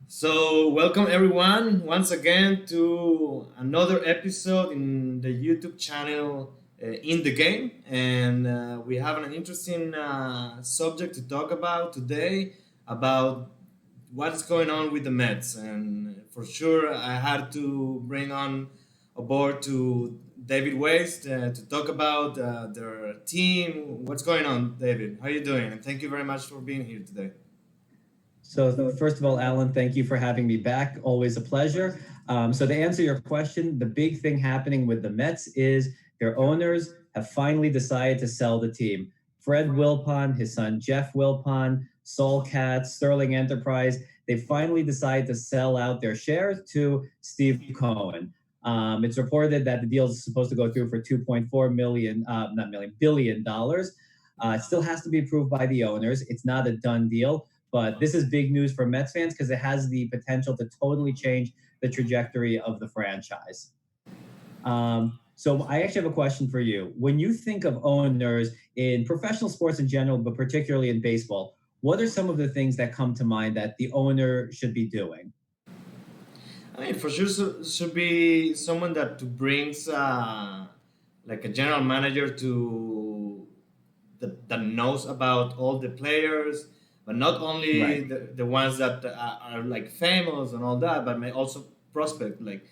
So, welcome everyone once again to another episode in the YouTube channel In the Game. And we have an interesting subject to talk about today about what's going on with the Mets. And for sure, I had to bring on aboard to David Waste to talk about their team. What's going on, David? How are you doing? And thank you very much for being here today. So first of all, Alan, thank you for having me back. Always a pleasure. So to answer your question, the big thing happening with the Mets is their owners have finally decided to sell the team. Fred Wilpon, his son Jeff Wilpon, Saul Katz, Sterling Enterprise, they finally decided to sell out their shares to Steve Cohen. It's reported that the deal is supposed to go through for 2.4 million, not million, billion dollars. It still has to be approved by the owners. It's not a done deal. But this is big news for Mets fans because it has the potential to totally change the trajectory of the franchise. So I actually have a question for you. When you think of owners in professional sports in general, but particularly in baseball, what are some of the things that come to mind that the owner should be doing? I mean, for sure, should be someone that brings like a general manager to that knows about all the players, but not only Right. the ones that are like famous and all that, but may also prospect. Like,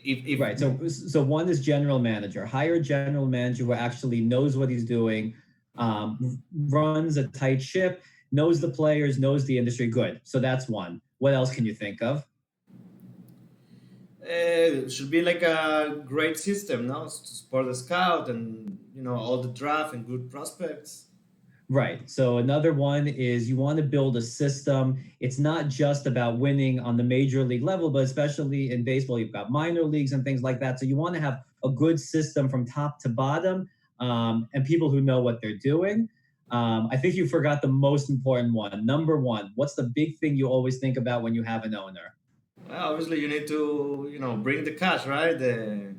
if Right. So one is general manager. Hire a general manager who actually knows what he's doing, runs a tight ship, knows the players, knows the industry. Good. So that's one. What else can you think of? should be like a great system, no, to support the scout and all the draft and good prospects. Right. So another one is you want to build a system. It's not just about winning on the major league level, but especially in baseball, you've got minor leagues and things like that. So you want to have a good system from top to bottom, and people who know what they're doing. I think you forgot the most important one. Number one, what's the big thing you always think about when you have an owner? Well, obviously you need to bring the cash, right? The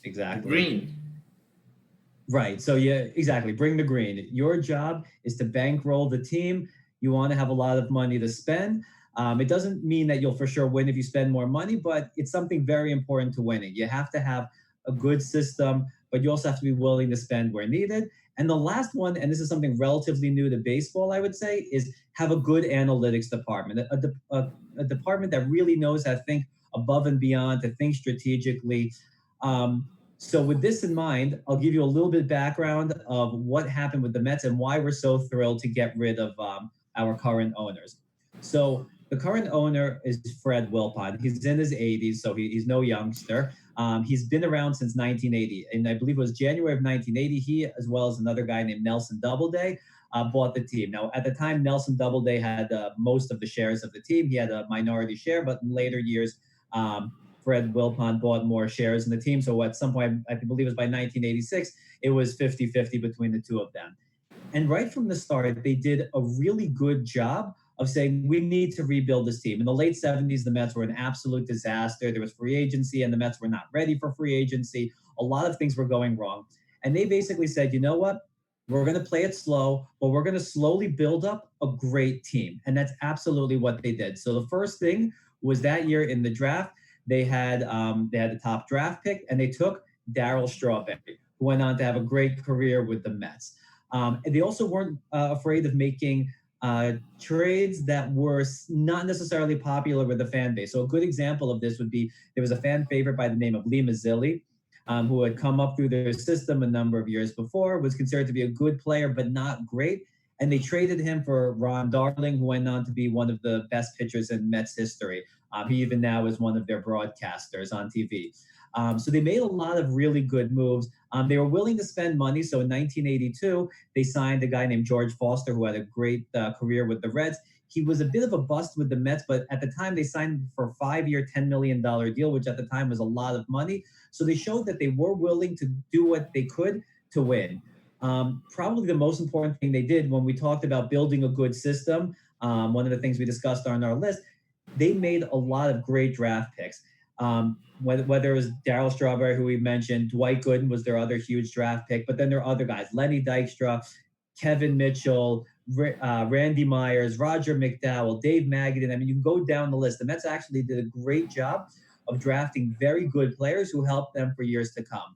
Exactly. green. Right. So yeah, exactly. Bring the green. Your job is to bankroll the team. You want to have a lot of money to spend. It doesn't mean that you'll for sure win if you spend more money, but it's something very important to winning. You have to have a good system, but you also have to be willing to spend where needed. And the last one, and this is something relatively new to baseball, I would say, is have a good analytics department, a department that really knows how to think above and beyond, to think strategically. So, with this in mind, I'll give you a little bit background of what happened with the Mets and why we're so thrilled to get rid of our current owners. So, the current owner is Fred Wilpon. He's in his 80s, so he's no youngster. He's been around since 1980, and I believe it was January of 1980. He, as well as another guy named Nelson Doubleday, bought the team. Now, at the time, Nelson Doubleday had most of the shares of the team. He had a minority share, but in later years, Fred Wilpon bought more shares in the team. So at some point, I believe it was by 1986, it was 50-50 between the two of them. And right from the start, they did a really good job of saying, we need to rebuild this team. In the late 70s, the Mets were an absolute disaster. There was free agency, and the Mets were not ready for free agency. A lot of things were going wrong. And they basically said, you know what? We're going to play it slow, but we're going to slowly build up a great team. And that's absolutely what they did. So the first thing was that year in the draft, they had the top draft pick, and they took Darryl Strawberry, who went on to have a great career with the Mets. And they also weren't afraid of making trades that were not necessarily popular with the fan base. So a good example of this would be there was a fan favorite by the name of Lee Mazzilli, who had come up through their system a number of years before, was considered to be a good player but not great. And they traded him for Ron Darling, who went on to be one of the best pitchers in Mets history. He even now is one of their broadcasters on TV. So they made a lot of really good moves. They were willing to spend money. So in 1982, they signed a guy named George Foster, who had a great career with the Reds. He was a bit of a bust with the Mets, but at the time they signed him for a 5-year, $10 million deal, which at the time was a lot of money. So they showed that they were willing to do what they could to win. Probably the most important thing they did when we talked about building a good system, one of the things we discussed on our list, they made a lot of great draft picks. Whether it was Darryl Strawberry, who we mentioned, Dwight Gooden was their other huge draft pick, but then there are other guys, Lenny Dykstra. Kevin Mitchell, Randy Myers, Roger McDowell, Dave Magadan. I mean, you can go down the list. The Mets actually did a great job of drafting very good players who helped them for years to come.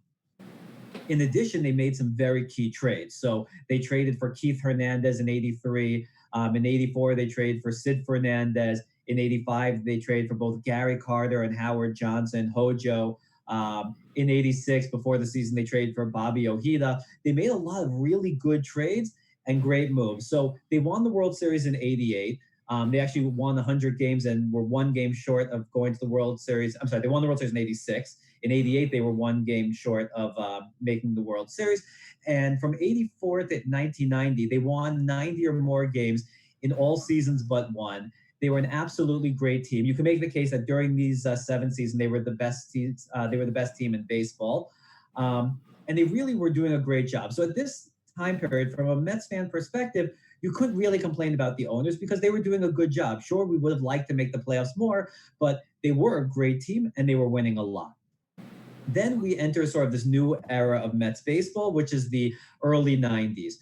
In addition, they made some very key trades. So they traded for Keith Hernandez in 83. In 84, they traded for Sid Fernandez. In 85, they traded for both Gary Carter and Howard Johnson, Hojo. In 86, before the season, they traded for Bobby Ojeda. They made a lot of really good trades and great moves. So they won the World Series in 88. They actually won 100 games and were one game short of going to the World Series. I'm sorry, they won the World Series in 86. In 88, they were one game short of making the World Series. And from 84 to 1990, they won 90 or more games in all seasons but one. They were an absolutely great team. You can make the case that during these 7 seasons, they were the best teams. They were the best team in baseball, and they really were doing a great job. So at this time period, from a Mets fan perspective, you couldn't really complain about the owners because they were doing a good job. Sure, we would have liked to make the playoffs more, but they were a great team and they were winning a lot. Then we enter sort of this new era of Mets baseball, which is the early 90s.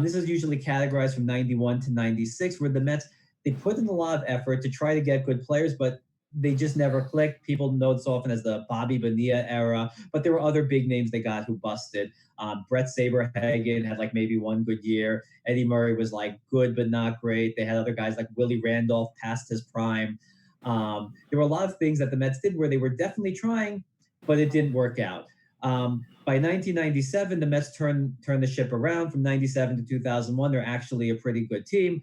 This is usually categorized from 91 to 96, where the Mets, they put in a lot of effort to try to get good players, but they just never clicked. People know this often as the Bobby Bonilla era, but there were other big names they got who busted. Brett Saberhagen had like maybe one good year. Eddie Murray was like good but not great. They had other guys like Willie Randolph past his prime. There were a lot of things that the Mets did where they were definitely trying, but it didn't work out. By 1997, the Mets turned the ship around. From 97 to 2001, they're actually a pretty good team.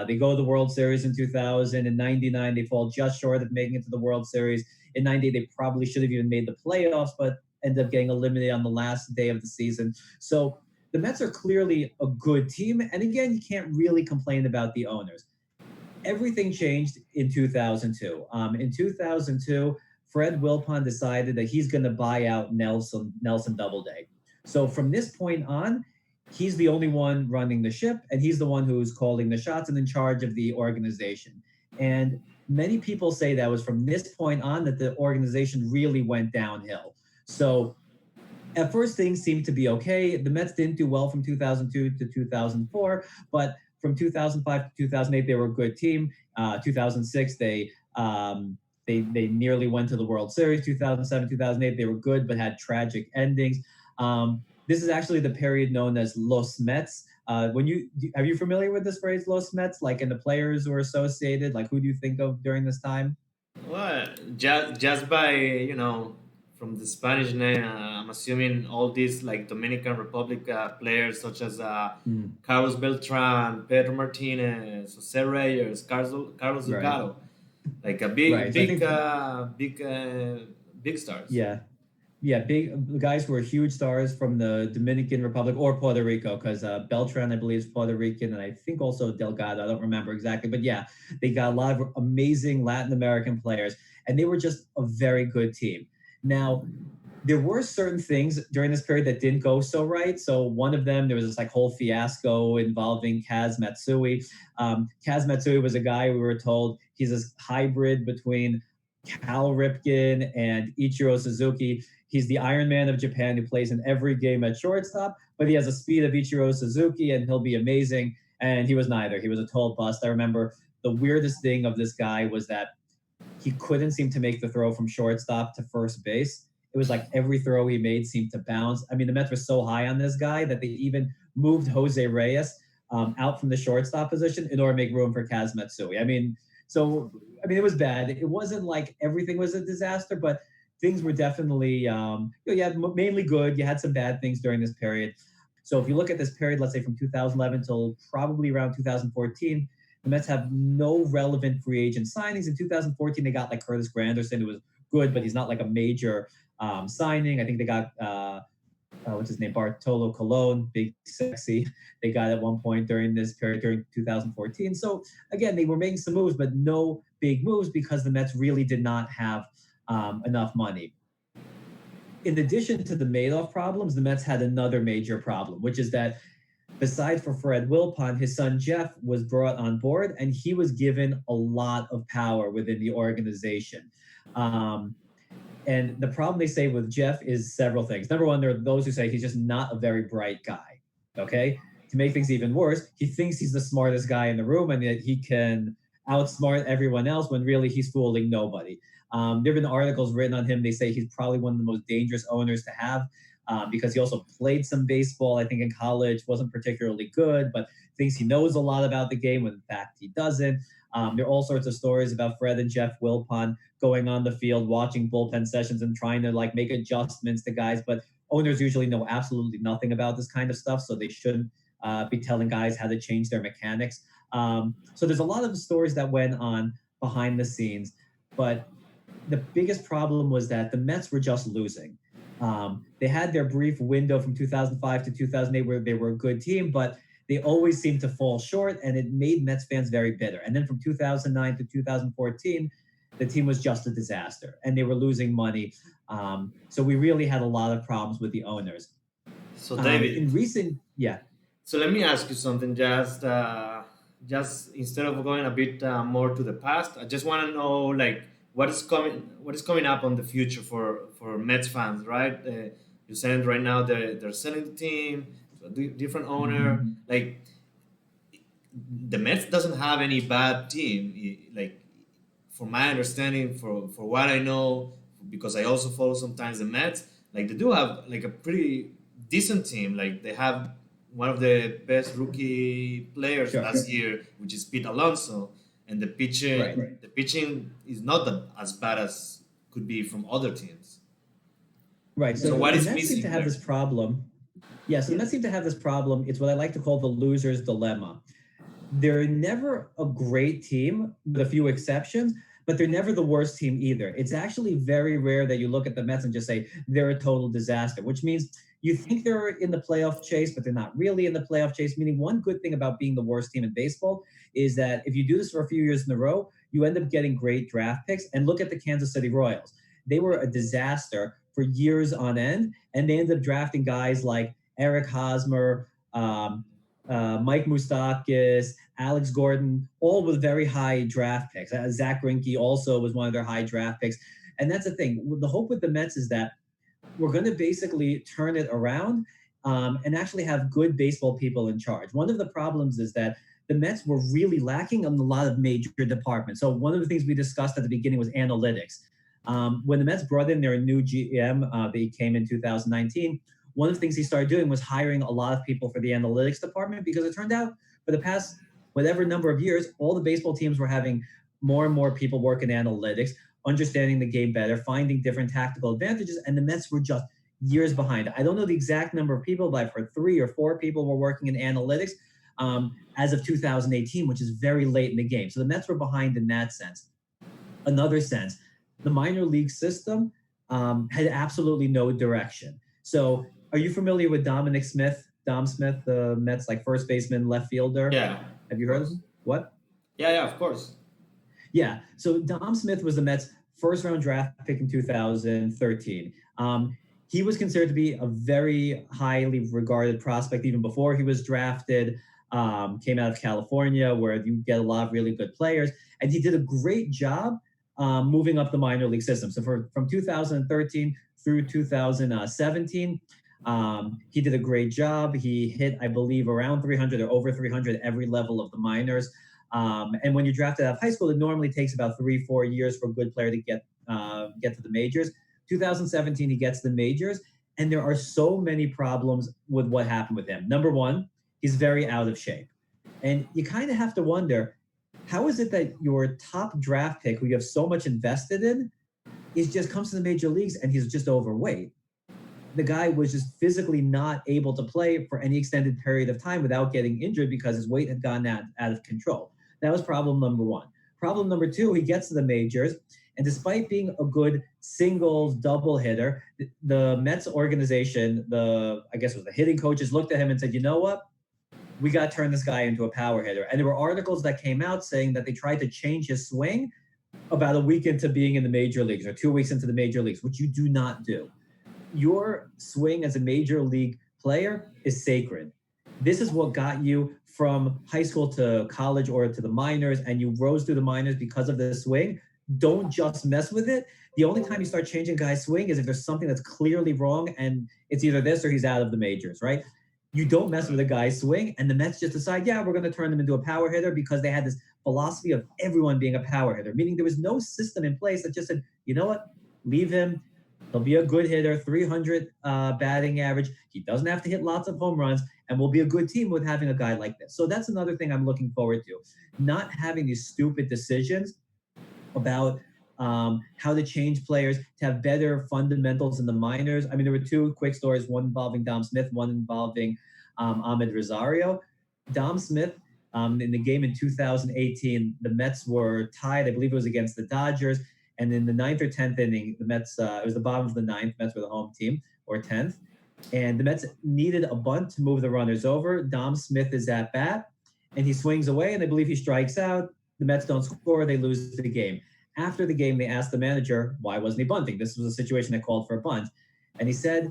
They go to the World Series in 2000. In 99, they fall just short of making it to the World Series. In 98, they probably should have even made the playoffs, but ended up getting eliminated on the last day of the season. So the Mets are clearly a good team. And again, you can't really complain about the owners. Everything changed in 2002. In 2002, Fred Wilpon decided that he's going to buy out Nelson Doubleday. So from this point on, he's the only one running the ship, and he's the one who's calling the shots and in charge of the organization. And many people say that was from this point on that the organization really went downhill. So at first, things seemed to be okay. The Mets didn't do well from 2002 to 2004, but from 2005 to 2008, they were a good team. 2006, they nearly went to the World Series. 2007, 2008, they were good but had tragic endings. This is actually the period known as Los Mets. Are you familiar with this phrase, Los Mets? Like, and the players who are associated, like who do you think of during this time? Well, just by from the Spanish name, I'm assuming all these like Dominican Republic players such as Mm, Carlos Beltran, Pedro Martinez, Jose Reyes, Carlos right, Delgado, like a right. So I think, big stars. yeah, yeah, big guys who are huge stars from the Dominican Republic or Puerto Rico, because Beltran, I believe, is Puerto Rican, and I think also Delgado. I don't remember exactly, but yeah, they got a lot of amazing Latin American players, and they were just a very good team. Now, there were certain things during this period that didn't go so right. So one of them, there was this like whole fiasco involving Kaz Matsui. Kaz Matsui was a guy we were told he's this hybrid between Cal Ripken and Ichiro Suzuki. He's the Iron Man of Japan who plays in every game at shortstop, but he has the speed of Ichiro Suzuki and he'll be amazing. And he was neither. He was a total bust. I remember the weirdest thing of this guy was that he couldn't seem to make the throw from shortstop to first base. It was like every throw he made seemed to bounce. I mean, the Mets were so high on this guy that they even moved Jose Reyes out from the shortstop position in order to make room for Kaz Matsui. It was bad. It wasn't like everything was a disaster, but things were definitely, mainly good. You had some bad things during this period. So if you look at this period, let's say from 2011 till probably around 2014, the Mets have no relevant free agent signings. In 2014, they got like Curtis Granderson, who was good, but he's not like a major signing. I think they got what's his name, Bartolo Colon, big sexy. They got at one point during this period during 2014. So again, they were making some moves, but no big moves because the Mets really did not have enough money. In addition to the Madoff problems, the Mets had another major problem, which is that besides for Fred Wilpon, his son Jeff was brought on board and he was given a lot of power within the organization. Um, and the problem they say with Jeff is several things. Number one, there are those who say he's just not a very bright guy. Okay. to make things even worse, he thinks he's the smartest guy in the room and that he can outsmart everyone else when really he's fooling nobody. There have been articles written on him. They say he's probably one of the most dangerous owners to have because he also played some baseball, I think, in college, wasn't particularly good, but thinks he knows a lot about the game when in fact he doesn't. There are all sorts of stories about Fred and Jeff Wilpon going on the field, watching bullpen sessions and trying to like make adjustments to guys, but owners usually know absolutely nothing about this kind of stuff, so they shouldn't be telling guys how to change their mechanics. So there's a lot of stories that went on behind the scenes, but the biggest problem was that the Mets were just losing. They had their brief window from 2005 to 2008 where they were a good team, but they always seemed to fall short, and it made Mets fans very bitter. And then from 2009 to 2014, the team was just a disaster, and they were losing money. So we really had a lot of problems with the owners. So In David, recent, yeah, so let me ask you something. Just instead of going a bit more to the past, I just want to know like what is coming up on the future for Mets fans, right? You said right now they're selling the team to a different owner. Like the Mets doesn't have any bad team. Like from my understanding, for what I know, because I also follow sometimes the Mets, like they do have like a pretty decent team. Like they have one of the best rookie players sure, last year, which is Pete Alonso, and right. the pitching is not as bad as could be from other teams. Right. So So what the is Mets seem to missing have there? this problem. Yeah, so the Mets seem to have this problem. It's what I like to call the loser's dilemma. They're never a great team, with a few exceptions, but they're never the worst team either. It's actually very rare that you look at the Mets and just say they're a total disaster, which means you think they're in the playoff chase, but they're not really in the playoff chase. Meaning, one good thing about being the worst team in baseball is that if you do this for a few years in a row, you end up getting great draft picks. And look at the Kansas City Royals. They were a disaster for years on end, and they ended up drafting guys like Eric Hosmer, Mike Moustakis, Alex Gordon, all with very high draft picks. Zach Greinke also was one of their high draft picks. And that's the thing. The hope with the Mets is that we're going to basically turn it around and actually have good baseball people in charge. One of the problems is that the Mets were really lacking in a lot of major departments. So one of the things we discussed at the beginning was analytics. When the Mets brought in their new GM, they came in 2019. One of the things he started doing was hiring a lot of people for the analytics department because it turned out for the past whatever number of years, all the baseball teams were having more and more people work in analytics, understanding the game better, finding different tactical advantages, and the Mets were just years behind. I don't know the exact number of people, but I've heard 3 or 4 people were working in analytics as of 2018, which is very late in the game. So the Mets were behind in that sense. Another sense, the minor league system had absolutely no direction. So are you familiar with Dominic Smith? Dom Smith, the Mets like first baseman, left fielder. Yeah, Have of you heard of course. him? What? Yeah, yeah, of course. Yeah. So Dom Smith was the Mets' first round draft pick in 2013. He was considered to be a very highly regarded prospect even before he was drafted. Came out of California, where you get a lot of really good players, and he did a great job moving up the minor league system. So from 2013 through 2017, he did a great job. He hit, I believe, around 300 or over 300 every level of the minors. And when you're drafted out of high school, it normally takes about 3-4 years for a good player to get to the majors. 2017, he gets the majors, and there are so many problems with what happened with him. Number one, he's very out of shape, and you kind of have to wonder, how is it that your top draft pick, who you have so much invested in, is just comes to the major leagues and he's just overweight? The guy was just physically not able to play for any extended period of time without getting injured because his weight had gone out of control. That was problem number one. Problem number two, he gets to the majors, and despite being a good singles double hitter, the Mets organization, I guess it was the hitting coaches, looked at him and said, you know what? We got to turn this guy into a power hitter. And there were articles that came out saying that they tried to change his swing about a week into being in the major leagues or 2 weeks into the major leagues, which you do not do. Your swing as a major league player is sacred. This is what got you from high school to college or to the minors, and you rose through the minors because of the swing. Don't just mess with it. The only time you start changing guys' swing is if there's something that's clearly wrong, and it's either this or he's out of the majors, right? You don't mess with Correct. a guy's swing, and the Mets just decide, yeah, we're going to turn him into a power hitter because they had this philosophy of everyone being a power hitter, meaning there was no system in place that just said, you know what, leave him. He'll be a good hitter, 300 batting average. He doesn't have to hit lots of home runs, and we'll be a good team with having a guy like this. So that's another thing I'm looking forward to. Not having these stupid decisions about how to change players to have better fundamentals in the minors. I mean, there were two quick stories, one involving Dom Smith, one involving Ahmed Rosario. Dom Smith, in the game in 2018, the Mets were tied. I believe it was against the Dodgers. And in the ninth or 10th inning, the Mets, it was the bottom of the ninth, Mets were the home team, or 10th. And the Mets needed a bunt to move the runners over. Dom Smith is at bat, and he swings away, and I believe he strikes out. The Mets don't score, they lose the game. After the game, they asked the manager, why wasn't he bunting? This was a situation that called for a bunt. And he said,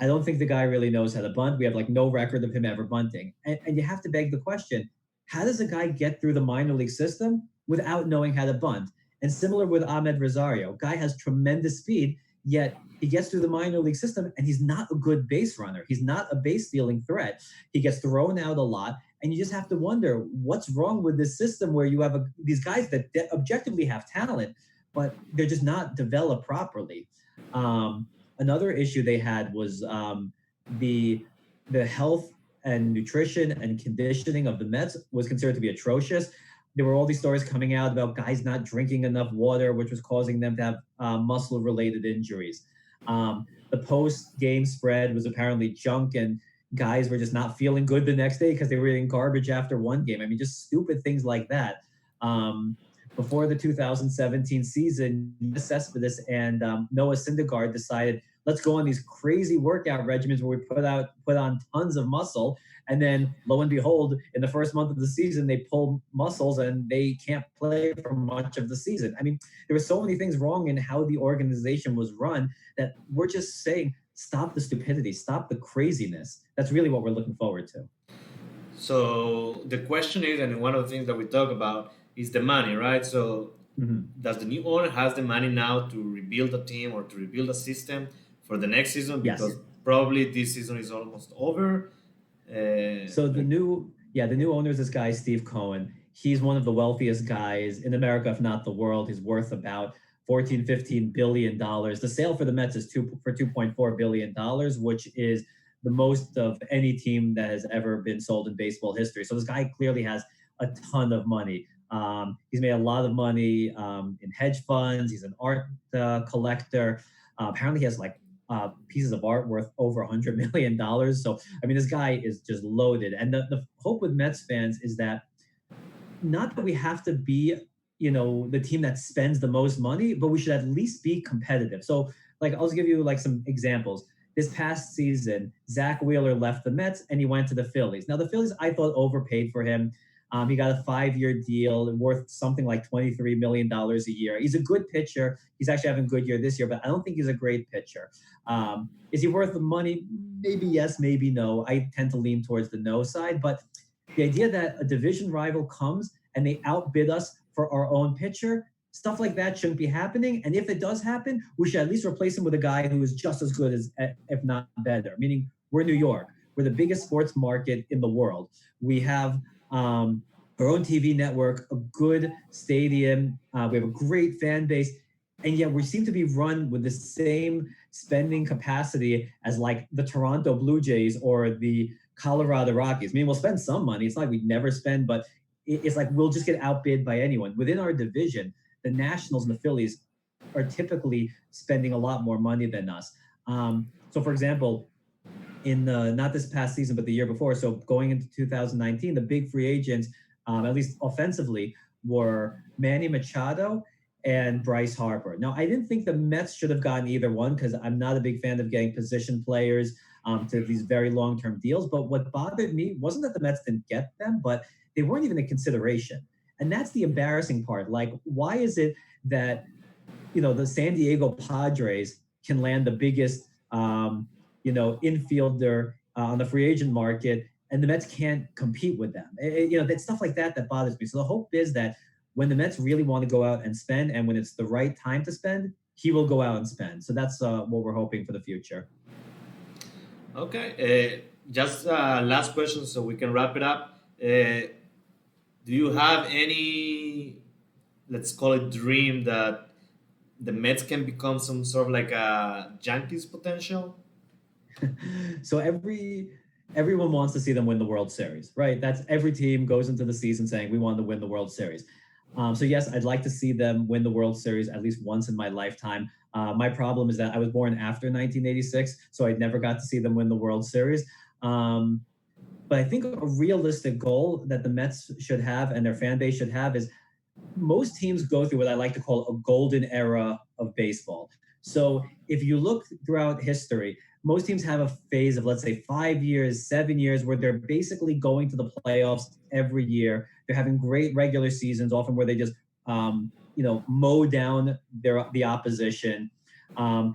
I don't think the guy really knows how to bunt. We have like no record of him ever bunting. And you have to beg the question, how does a guy get through the minor league system without knowing how to bunt? And similar with Ahmed Rosario, guy has tremendous speed, yet he gets through the minor league system and he's not a good base runner. He's not a base stealing threat. He gets thrown out a lot. And you just have to wonder what's wrong with this system where you have these guys that objectively have talent, but they're just not developed properly. Another issue they had was the the health and nutrition and conditioning of the Mets was considered to be atrocious. There were all these stories coming out about guys not drinking enough water, which was causing them to have muscle related injuries. The post game spread was apparently junk, and guys were just not feeling good the next day because they were eating garbage after one game. I mean, just stupid things like that. Um, Before the 2017 season, Cespedes and Noah Syndergaard decided, let's go on these crazy workout regimens where we put on tons of muscle, and then lo and behold, in the first month of the season, they pull muscles and they can't play for much of the season. I mean, there were so many things wrong in how the organization was run that we're just saying, stop the stupidity, stop the craziness. That's really what we're looking forward to. So the question is, and one of the things that we talk about is the money, right? So Mhm. does the new owner has the money now to rebuild a team or to rebuild a system for the next season? Yes. Because probably this season is almost over. So the Like, new, yeah, the new owner is this guy, Steve Cohen. He's one of the wealthiest guys in America, if not the world. He's worth about 14, 15 billion dollars. The sale for the Mets is 2.4 billion dollars, which is the most of any team that has ever been sold in baseball history. So this guy clearly has a ton of money. He's made a lot of money in hedge funds. He's an art collector. Apparently, he has like pieces of art worth over $100 million. So I mean, this guy is just loaded. And the hope with Mets fans is that not that we have to be, the team that spends the most money, but we should at least be competitive. So, like, I'll just give you like some examples. This past season, Zach Wheeler left the Mets and he went to the Phillies. Now, the Phillies, I thought, overpaid for him. He got a 5-year deal worth something like $23 million a year. He's a good pitcher. He's actually having a good year this year, but I don't think he's a great pitcher. Is he worth the money? Maybe yes, maybe no. I tend to lean towards the no side, but the idea that a division rival comes and they outbid us for our own pitcher, stuff like that shouldn't be happening. And if it does happen, we should at least replace him with a guy who is just as good as, if not better. Meaning, we're New York. We're the biggest sports market in the world. We have our own TV network, a good stadium. We have a great fan base, and yet we seem to be run with the same spending capacity as like the Toronto Blue Jays or the Colorado Rockies. I mean, we'll spend some money. It's not like we'd never spend, but it's like we'll just get outbid by anyone. Within our division, the Nationals and the Phillies are typically spending a lot more money than us. So, for example, in not this past season, but the year before, so going into 2019, the big free agents, at least offensively, were Manny Machado and Bryce Harper. Now, I didn't think the Mets should have gotten either one because I'm not a big fan of getting position players to these very long-term deals. But what bothered me wasn't that the Mets didn't get them, but they weren't even a consideration. And that's the embarrassing part. Like, why is it that the San Diego Padres can land the biggest infielder on the free agent market, and the Mets can't compete with them? That stuff like that bothers me. So the hope is that when the Mets really want to go out and spend, and when it's the right time to spend, he will go out and spend. So that's what we're hoping for the future. okay. just last question, so we can wrap it up. Do you have any, let's call it, dream that the Mets can become some sort of like a Yankees potential? So everyone wants to see them win the World Series, right? That's every team goes into the season saying we want to win the World Series. So yes, I'd like to see them win the World Series at least once in my lifetime. My problem is that I was born after 1986, so I never got to see them win the World Series. Um, but I think a realistic goal that the Mets should have and their fan base should have is most teams go through what I like to call a golden era of baseball. So if you look throughout history, most teams have a phase of, let's say, 5 years, 7 years, where they're basically going to the playoffs every year. They're having great regular seasons, often where they just, mow down the opposition.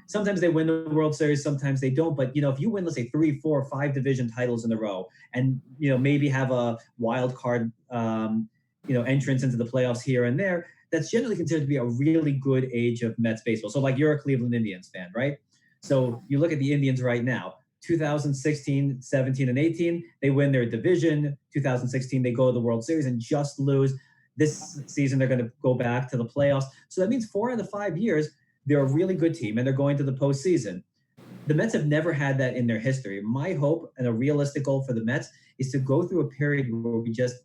Sometimes they win the World Series, sometimes they don't. But if you win, let's say, 3, 4, 5 division titles in a row, and maybe have a wild card entrance into the playoffs here and there, that's generally considered to be a really good age of Mets baseball. So like you're a Cleveland Indians fan, right? So you look at the Indians right now, 2016, 17, and 18, they win their division. 2016, they go to the World Series and just lose. This season, they're going to go back to the playoffs. So that means 4 out of the 5 years, they're a really good team and they're going to the postseason. The Mets have never had that in their history. My hope and a realistic goal for the Mets is to go through a period where we just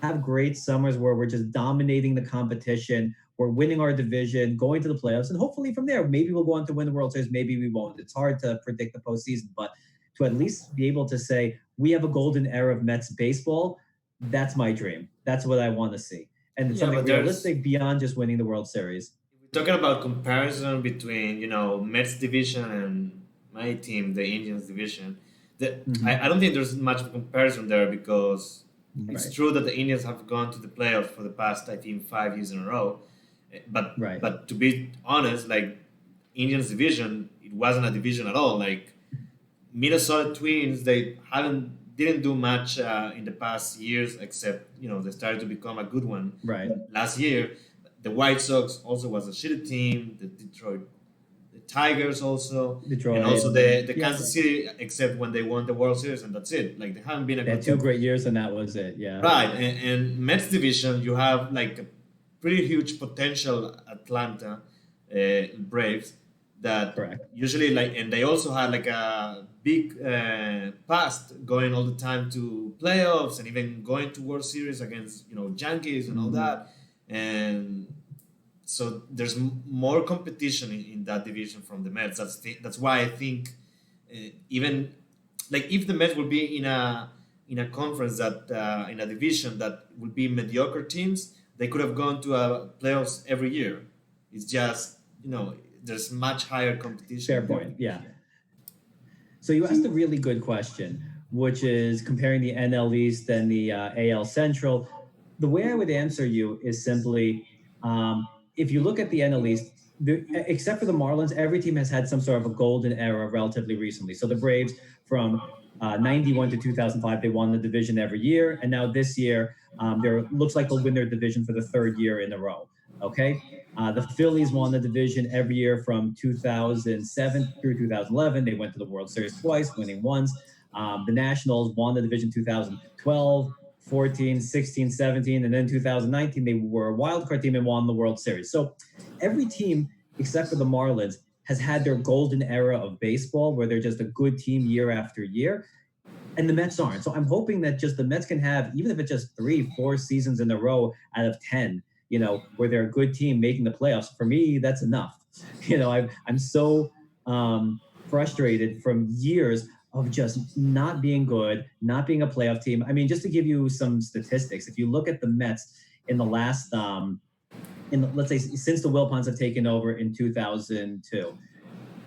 have great summers where we're just dominating the competition, we're winning our division, going to the playoffs, and hopefully from there, maybe we'll go on to win the World Series, maybe we won't. It's hard to predict the postseason, but to at least be able to say we have a golden era of Mets baseball, that's my dream. That's what I want to see. And Yeah, something but there's, realistic beyond just winning the World Series. talking about comparison between Mets division and my team, the Indians division. I Mm-hmm. don't think there's much of a comparison there because it's Right, true that the Indians have gone to the playoffs for the past, I think, 5 years in a row. But right. to be honest, like Indians division, it wasn't a division at all. Like Minnesota Twins, they haven't didn't do much in the past years, except they started to become a good one Right. last year. The White Sox also was a shitty team. The Detroit the Tigers also, and Detroit. also the Yeah, Kansas City, except when they won the World Series, and that's it. Like they haven't been a they had good two team. great years and that was it. Yeah. Right, and Mets division, you have like a pretty huge potential Atlanta Braves that Correct. usually like, and they also had like a big past going all the time to playoffs and even going to World Series against Yankees and all Mhm. that, and so there's more competition in that division from the Mets. That's why I think even like if the Mets will be in a conference that in a division that would be mediocre teams, they could have gone to a playoffs every year. It's just there's much higher competition Fair in that point. division. Yeah. So you asked a really good question, which is comparing the NL East and the AL Central. The way I would answer you is simply, if you look at the NL East, except for the Marlins, every team has had some sort of a golden era relatively recently. So the Braves from 91 to 2005, they won the division every year. And now this year, there looks like they'll win their division for the third year in a row. Okay. The Phillies won the division every year from 2007 through 2011. They went to the World Series twice, winning once. The Nationals won the division 2012, 14, 16, 17, and then 2019, they were a wild card team and won the World Series. So every team, except for the Marlins, has had their golden era of baseball where they're just a good team year after year. And the Mets aren't. So I'm hoping that just the Mets can have, even if it's just 3, 4 seasons in a row out of 10, where they're a good team making the playoffs. For me, that's enough. I'm so frustrated from years of just not being good, not being a playoff team. I mean, just to give you some statistics, if you look at the Mets in the last, let's say, since the Wilpons have taken over in 2002,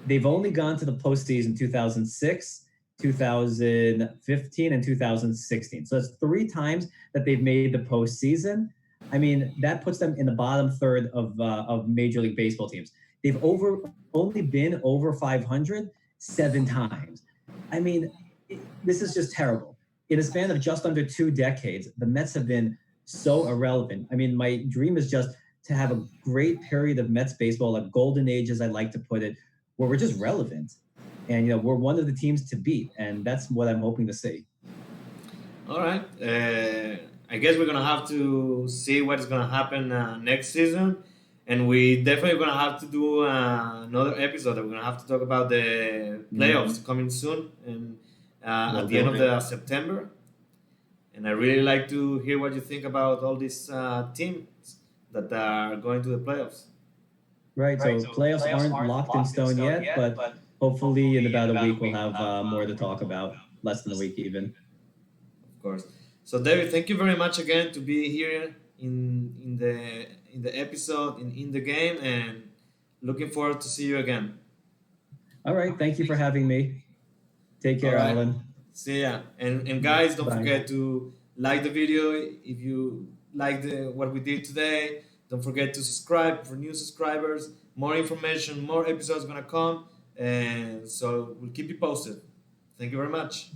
they've only gone to the postseason 2006, 2015, and 2016. So that's 3 times that they've made the postseason. I mean, that puts them in the bottom third of Major League Baseball teams. They've only been over 500 7 times. I mean, this is just terrible. In a span of just under 2 decades, the Mets have been so irrelevant. I mean, my dream is just to have a great period of Mets baseball, a golden age, as I like to put it, where we're just relevant. and we're one of the teams to beat, and that's what I'm hoping to see. All right. I guess we're gonna have to see what's gonna happen next season, and we definitely gonna have to do another episode. We're gonna have to talk about the Mhm. playoffs coming soon and Will at the end of do. the September. And I really like to hear what you think about all these teams that are going to the playoffs. Right. So playoffs aren't locked in stone yet, but hopefully in about a week we'll have more to talk about. Less than a week, even. Of course. So David, thank you very much again to be here in the episode in the game, and looking forward to see you again. All right. Thank you for having me. Take All care, right. Alan. See ya. And guys, don't Bye. forget to like the video if you like what we did today. Don't forget to subscribe for new subscribers. More information, more episodes gonna come, and so we'll keep you posted. Thank you very much.